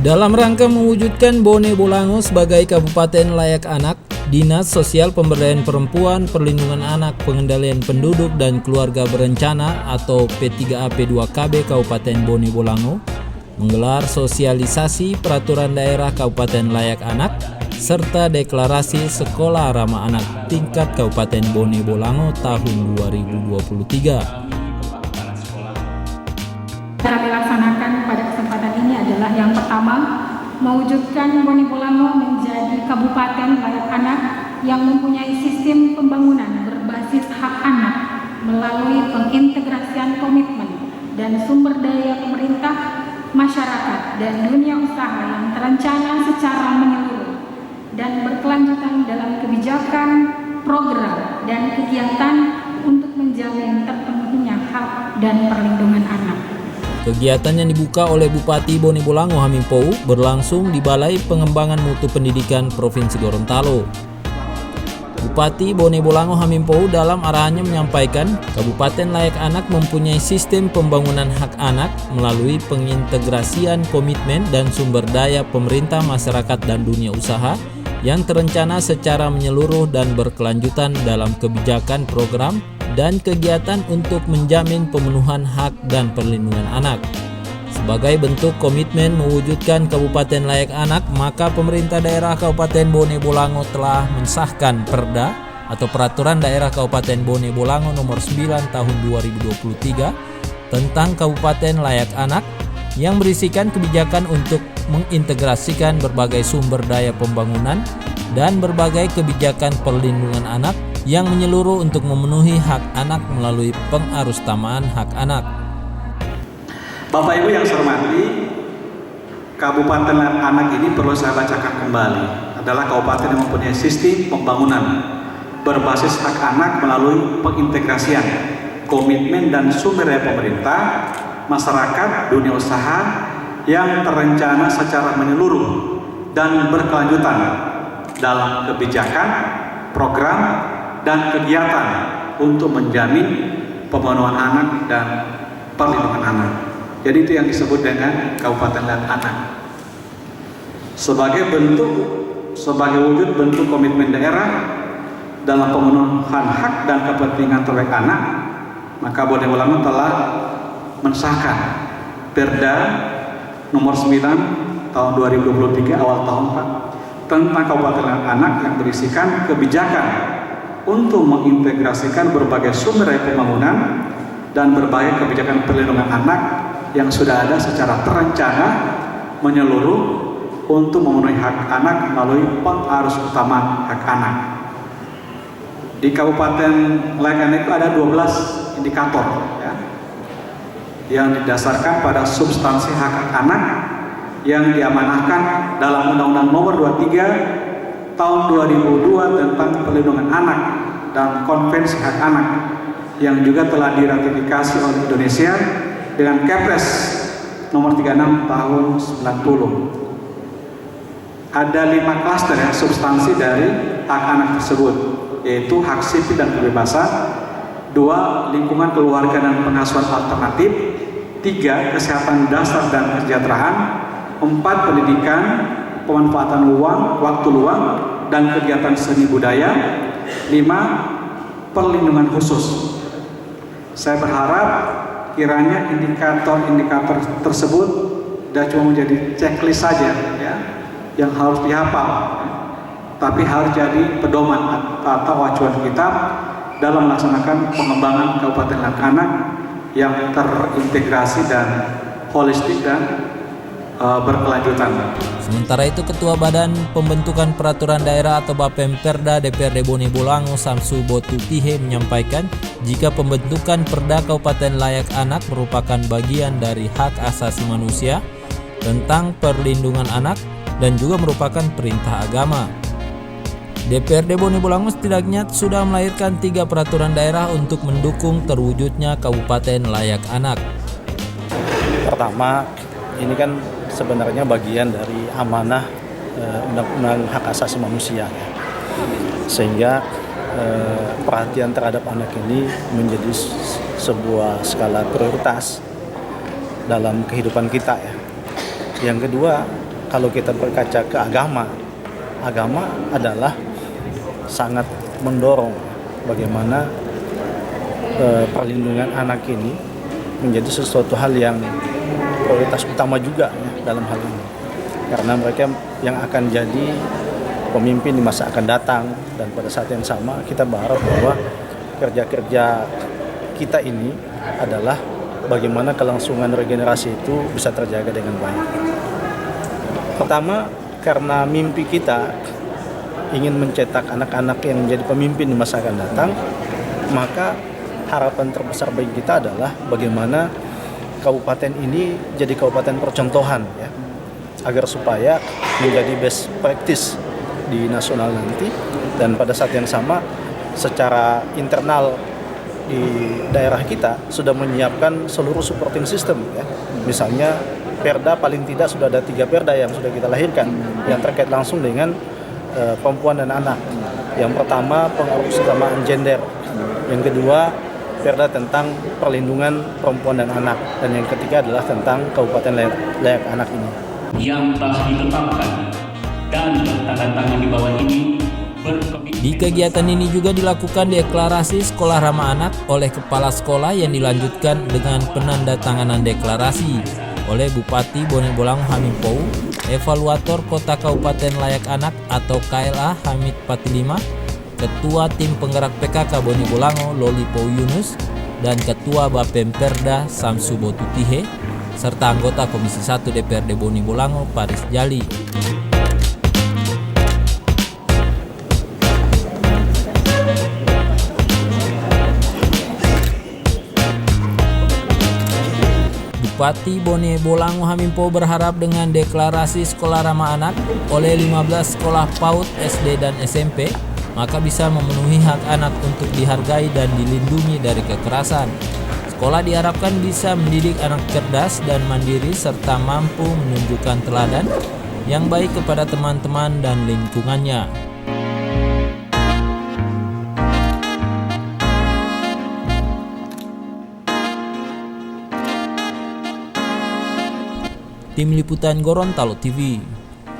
Dalam rangka mewujudkan Bone Bolango sebagai Kabupaten Layak Anak, Dinas Sosial Pemberdayaan Perempuan, Perlindungan Anak, Pengendalian Penduduk dan Keluarga Berencana atau P3AP2KB Kabupaten Bone Bolango menggelar sosialisasi peraturan daerah Kabupaten Layak Anak serta deklarasi Sekolah Ramah Anak tingkat Kabupaten Bone Bolango tahun 2023. Kami laksanakan pada kesempatan ini adalah yang pertama, mewujudkan Bone Bolango menjadi Kabupaten Layak Anak yang mempunyai sistem pembangunan berbasis hak anak melalui pengintegrasian komitmen dan sumber daya pemerintah, masyarakat, dan dunia usaha yang terencana secara menyeluruh dan berkelanjutan dalam kebijakan, program, dan kegiatan untuk menjamin terpenuhinya hak dan perlindungan anak. Kegiatan yang dibuka oleh Bupati Bone Bolango Hamim Pou berlangsung di Balai Pengembangan Mutu Pendidikan Provinsi Gorontalo. Bupati Bone Bolango Hamim Pou dalam arahannya menyampaikan Kabupaten Layak Anak mempunyai sistem pembangunan hak anak melalui pengintegrasian komitmen dan sumber daya pemerintah, masyarakat, dan dunia usaha yang terencana secara menyeluruh dan berkelanjutan dalam kebijakan, program, dan kegiatan untuk menjamin pemenuhan hak dan perlindungan anak. Sebagai bentuk komitmen mewujudkan Kabupaten Layak Anak, maka pemerintah daerah Kabupaten Bone Bolango telah mensahkan Perda atau Peraturan Daerah Kabupaten Bone Bolango Nomor 9 Tahun 2023 tentang Kabupaten Layak Anak yang berisikan kebijakan untuk mengintegrasikan berbagai sumber daya pembangunan dan berbagai kebijakan perlindungan anak yang menyeluruh untuk memenuhi hak anak melalui pengarusutamaan hak anak. Bapak Ibu yang saya hormati, Kabupaten Layak Anak ini perlu saya bacakan kembali. Adalah kabupaten yang mempunyai sistem pembangunan berbasis hak anak melalui pengintegrasian komitmen dan sumber daya pemerintah, masyarakat, dunia usaha yang terencana secara menyeluruh dan berkelanjutan dalam kebijakan, program, dan kegiatan untuk menjamin pemenuhan anak dan perlindungan anak. Jadi itu yang disebut dengan Kabupaten Layak Anak. Sebagai wujud bentuk komitmen daerah dalam pemenuhan hak dan kepentingan terbaik anak, maka Bone Bolango telah mensahkan Perda Nomor 9 Tahun 2023 awal tahun tentang Kabupaten Layak Anak yang berisikan kebijakan untuk mengintegrasikan berbagai sumber daya pembangunan dan berbagai kebijakan perlindungan anak yang sudah ada secara terencana menyeluruh untuk memenuhi hak anak melalui pengarusutamaan hak anak. Di Kabupaten Layak Anak itu ada 12 indikator ya, yang didasarkan pada substansi hak anak yang diamanahkan dalam Undang-Undang Nomor 23 Tahun 2002 tentang Perlindungan Anak dan Konvensi Hak Anak yang juga telah diratifikasi oleh Indonesia dengan Kepres Nomor 36 Tahun 90. Ada 5 klaster ya substansi dari hak anak tersebut, yaitu hak sipil dan kebebasan, 2 lingkungan keluarga dan pengasuhan alternatif, 3 kesehatan dasar dan kesejahteraan, 4 pendidikan, pemanfaatan waktu luang dan kegiatan seni budaya, 5 perlindungan khusus. Saya berharap kiranya indikator-indikator tersebut tidak cuma menjadi checklist saja ya, yang harus dihafal, tapi harus jadi pedoman atau acuan kita dalam melaksanakan pengembangan Kabupaten Layak Anak yang terintegrasi dan holistik dan berkelanjutan. Sementara itu, Ketua Badan Pembentukan Peraturan Daerah atau Bapemperda DPRD Bone Bolango Samsu Botu Tihe menyampaikan jika pembentukan Perda Kabupaten Layak Anak merupakan bagian dari hak asasi manusia tentang perlindungan anak dan juga merupakan perintah agama. DPRD Bone Bolango setidaknya sudah melahirkan 3 peraturan daerah untuk mendukung terwujudnya Kabupaten Layak Anak. Pertama, ini kan sebenarnya bagian dari amanah Undang-Undang Hak Asasi Manusia, sehingga perhatian terhadap anak ini menjadi sebuah skala prioritas dalam kehidupan kita ya. Yang kedua, kalau kita berkaca ke agama adalah sangat mendorong bagaimana perlindungan anak ini menjadi sesuatu hal yang prioritas utama juga ya, dalam hal ini. Karena mereka yang akan jadi pemimpin di masa akan datang, dan pada saat yang sama kita berharap bahwa kerja-kerja kita ini adalah bagaimana kelangsungan regenerasi itu bisa terjaga dengan baik. Pertama, karena mimpi kita ingin mencetak anak-anak yang menjadi pemimpin di masa akan datang, maka harapan terbesar bagi kita adalah bagaimana kabupaten ini jadi kabupaten percontohan ya, agar supaya menjadi best practice di nasional nanti, dan pada saat yang sama secara internal di daerah kita sudah menyiapkan seluruh supporting system ya. Misalnya perda, paling tidak sudah ada 3 perda yang sudah kita lahirkan yang terkait langsung dengan perempuan dan anak. Yang pertama pengaruh kesetaraan gender, yang kedua perda tentang perlindungan perempuan dan anak, dan yang ketiga adalah tentang kabupaten layak anak ini. Yang telah ditetapkan dan bertanda tangan di bawah ini Di kegiatan ini juga dilakukan deklarasi sekolah ramah anak oleh kepala sekolah yang dilanjutkan dengan penandatanganan deklarasi oleh Bupati Bone Bolango Hamim Pou, evaluator Kota Kabupaten Layak Anak atau KLA Hamid Patilima, Ketua Tim Penggerak PKK Bone Bolango Loli Pou Yunus, dan Ketua Bapemperda Samsu Botutihe, serta anggota Komisi 1 DPRD Bone Bolango Paris Jali. Bupati Bone Bolango Hamim Pou berharap dengan deklarasi sekolah ramah anak oleh 15 sekolah PAUD, SD, dan SMP, maka bisa memenuhi hak anak untuk dihargai dan dilindungi dari kekerasan. Sekolah diharapkan bisa mendidik anak cerdas dan mandiri serta mampu menunjukkan teladan yang baik kepada teman-teman dan lingkungannya. Tim Liputan Gorontalo TV.